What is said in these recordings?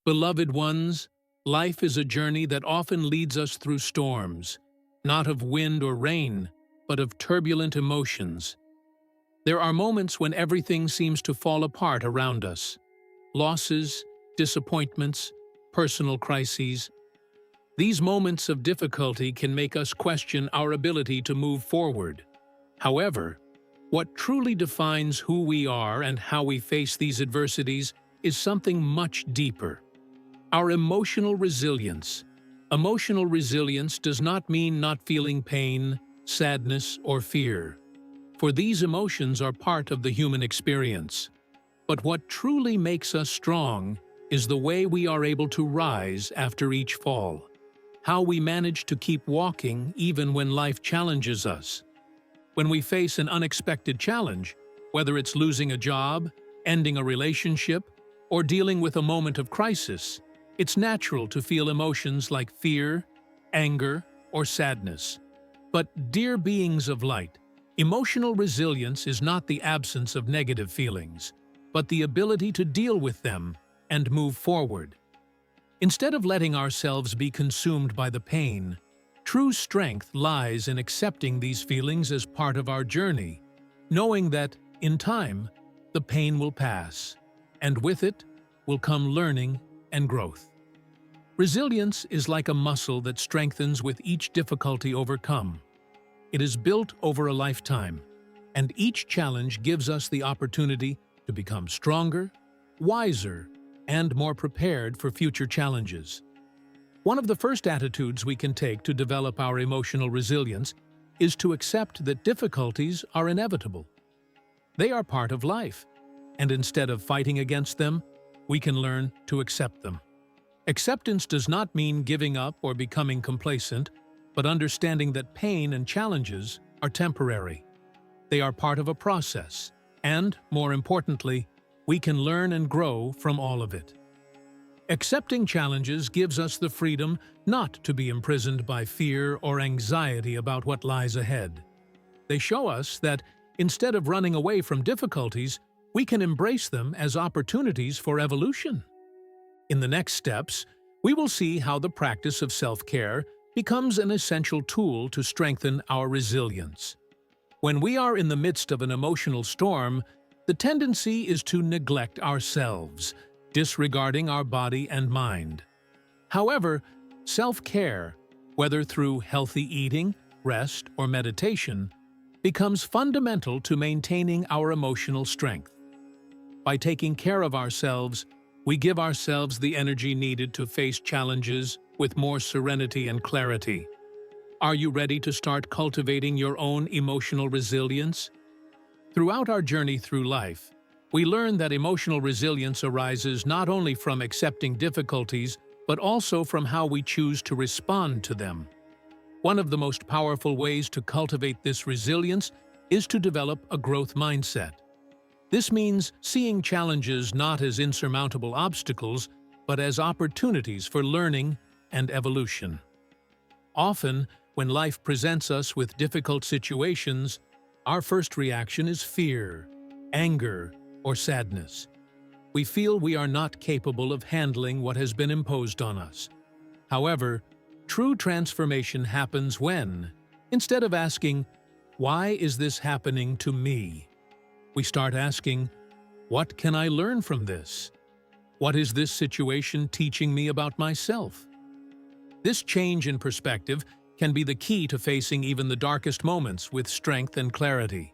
Beloved ones, life is a journey that often leads us through storms, not of wind or rain, but of turbulent emotions. There are moments when everything seems to fall apart around us. Losses, disappointments, personal crises. These moments of difficulty can make us question our ability to move forward. However, what truly defines who we are and how we face these adversities is something much deeper. Our emotional resilience. Emotional resilience does not mean not feeling pain, sadness, or fear, for these emotions are part of the human experience. But what truly makes us strong is the way we are able to rise after each fall, how we manage to keep walking even when life challenges us. When we face an unexpected challenge, whether it's losing a job, ending a relationship, or dealing with a moment of crisis, it's natural to feel emotions like fear, anger, or sadness. But, dear beings of light, emotional resilience is not the absence of negative feelings, but the ability to deal with them and move forward. Instead of letting ourselves be consumed by the pain, true strength lies in accepting these feelings as part of our journey, knowing that, in time, the pain will pass, and with it will come learning and growth. Resilience is like a muscle that strengthens with each difficulty overcome. It is built over a lifetime, and each challenge gives us the opportunity to become stronger, wiser, and more prepared for future challenges. One of the first attitudes we can take to develop our emotional resilience is to accept that difficulties are inevitable. They are part of life, and instead of fighting against them, we can learn to accept them. Acceptance does not mean giving up or becoming complacent, but understanding that pain and challenges are temporary. They are part of a process, and, more importantly, we can learn and grow from all of it. Accepting challenges gives us the freedom not to be imprisoned by fear or anxiety about what lies ahead. They show us that, instead of running away from difficulties, we can embrace them as opportunities for evolution. In the next steps, we will see how the practice of self-care becomes an essential tool to strengthen our resilience. When we are in the midst of an emotional storm, the tendency is to neglect ourselves, disregarding our body and mind. However, self-care, whether through healthy eating, rest, or meditation, becomes fundamental to maintaining our emotional strength. By taking care of ourselves, we give ourselves the energy needed to face challenges with more serenity and clarity. Are you ready to start cultivating your own emotional resilience? Throughout our journey through life, we learn that emotional resilience arises not only from accepting difficulties, but also from how we choose to respond to them. One of the most powerful ways to cultivate this resilience is to develop a growth mindset. This means seeing challenges not as insurmountable obstacles, but as opportunities for learning and evolution. Often, when life presents us with difficult situations, our first reaction is fear, anger, or sadness. We feel we are not capable of handling what has been imposed on us. However, true transformation happens when, instead of asking, "Why is this happening to me?" we start asking, "What can I learn from this? What is this situation teaching me about myself?" This change in perspective can be the key to facing even the darkest moments with strength and clarity.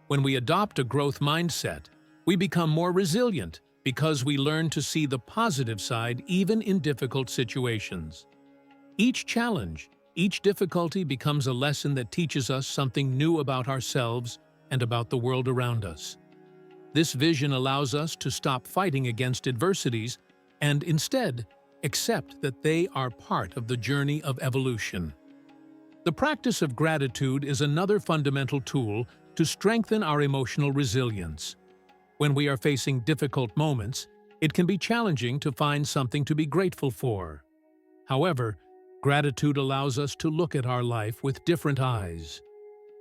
When we adopt a growth mindset, we become more resilient because we learn to see the positive side even in difficult situations. Each challenge, each difficulty becomes a lesson that teaches us something new about ourselves and about the world around us. This vision allows us to stop fighting against adversities and instead accept that they are part of the journey of evolution. The practice of gratitude is another fundamental tool to strengthen our emotional resilience. When we are facing difficult moments, it can be challenging to find something to be grateful for. However, gratitude allows us to look at our life with different eyes.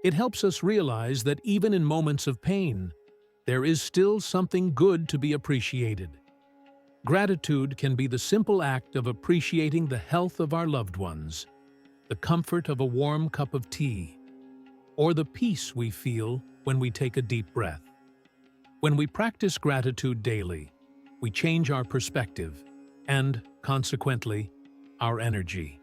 It helps us realize that even in moments of pain, there is still something good to be appreciated. Gratitude can be the simple act of appreciating the health of our loved ones, the comfort of a warm cup of tea, or the peace we feel when we take a deep breath. When we practice gratitude daily, we change our perspective and, consequently, our energy.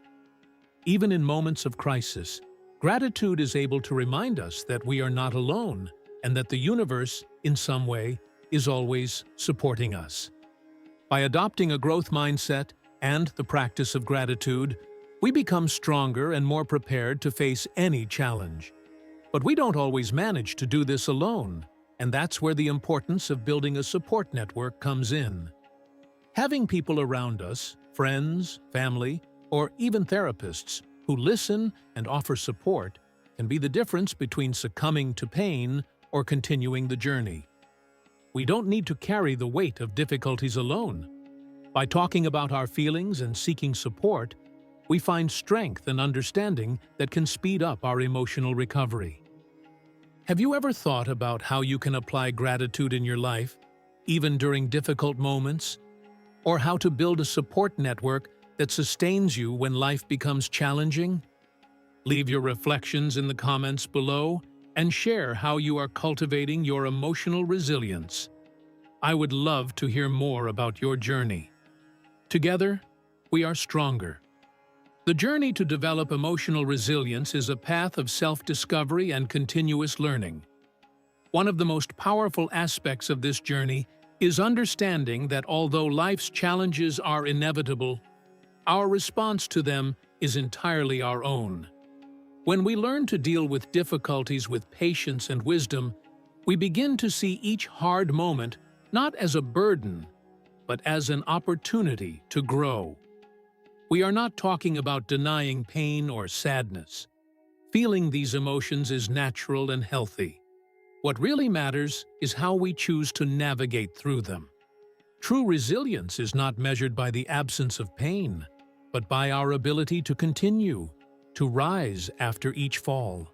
Even in moments of crisis, gratitude is able to remind us that we are not alone and that the universe, in some way, is always supporting us. By adopting a growth mindset and the practice of gratitude, we become stronger and more prepared to face any challenge. But we don't always manage to do this alone, and that's where the importance of building a support network comes in. Having people around us, friends, family, or even therapists, who listen and offer support can be the difference between succumbing to pain or continuing the journey. We don't need to carry the weight of difficulties alone. By talking about our feelings and seeking support, we find strength and understanding that can speed up our emotional recovery. Have you ever thought about how you can apply gratitude in your life, even during difficult moments? Or how to build a support network that sustains you when life becomes challenging? Leave your reflections in the comments below and share how you are cultivating your emotional resilience. I would love to hear more about your journey. Together, we are stronger. The journey to develop emotional resilience is a path of self-discovery and continuous learning. One of the most powerful aspects of this journey is understanding that although life's challenges are inevitable, our response to them is entirely our own. When we learn to deal with difficulties with patience and wisdom, we begin to see each hard moment not as a burden, but as an opportunity to grow. We are not talking about denying pain or sadness. Feeling these emotions is natural and healthy. What really matters is how we choose to navigate through them. True resilience is not measured by the absence of pain, but by our ability to continue, to rise after each fall.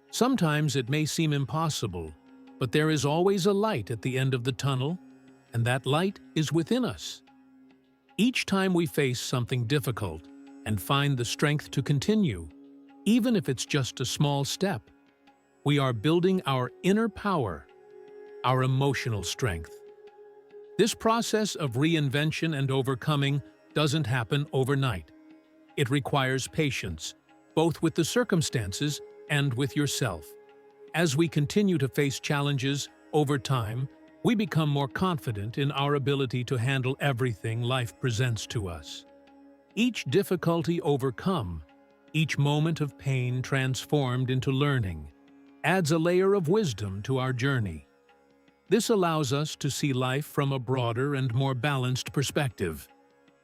Sometimes it may seem impossible, but there is always a light at the end of the tunnel, and that light is within us. Each time we face something difficult and find the strength to continue, even if it's just a small step, we are building our inner power, our emotional strength. This process of reinvention and overcoming doesn't happen overnight. It requires patience, both with the circumstances and with yourself. As we continue to face challenges over time, we become more confident in our ability to handle everything life presents to us. Each difficulty overcome, each moment of pain transformed into learning, adds a layer of wisdom to our journey. This allows us to see life from a broader and more balanced perspective.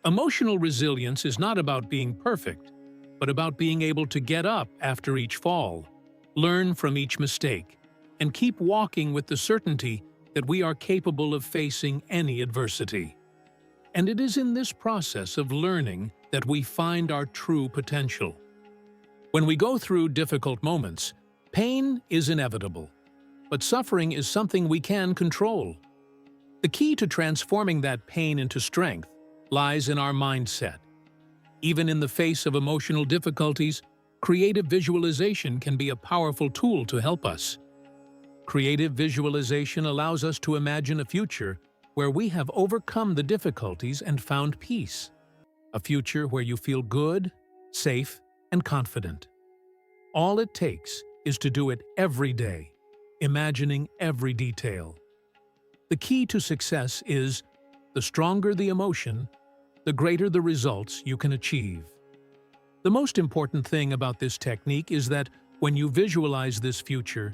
Emotional resilience is not about being perfect, but about being able to get up after each fall, learn from each mistake, and keep walking with the certainty that we are capable of facing any adversity. And it is in this process of learning that we find our true potential. When we go through difficult moments, pain is inevitable, but suffering is something we can control. The key to transforming that pain into strength lies in our mindset. Even in the face of emotional difficulties, creative visualization can be a powerful tool to help us. Creative visualization allows us to imagine a future where we have overcome the difficulties and found peace. A future where you feel good, safe, and confident. All it takes is to do it every day, imagining every detail. The key to success is, the stronger the emotion, the greater the results you can achieve. The most important thing about this technique is that when you visualize this future,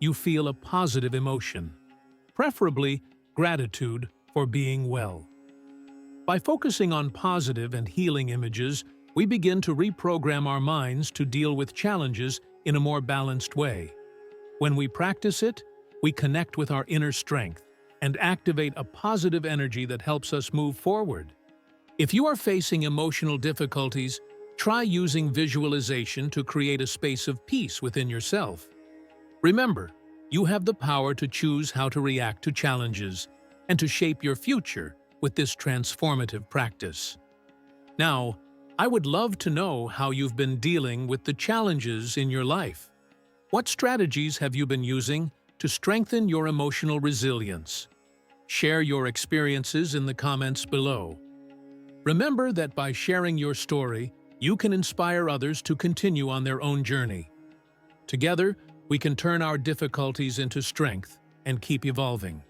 you feel a positive emotion, preferably gratitude for being well. By focusing on positive and healing images, we begin to reprogram our minds to deal with challenges in a more balanced way. When we practice it, we connect with our inner strength and activate a positive energy that helps us move forward. If you are facing emotional difficulties, try using visualization to create a space of peace within yourself. Remember, you have the power to choose how to react to challenges and to shape your future with this transformative practice. Now, I would love to know how you've been dealing with the challenges in your life. What strategies have you been using to strengthen your emotional resilience? Share your experiences in the comments below. Remember that by sharing your story, you can inspire others to continue on their own journey. Together, we can turn our difficulties into strength and keep evolving.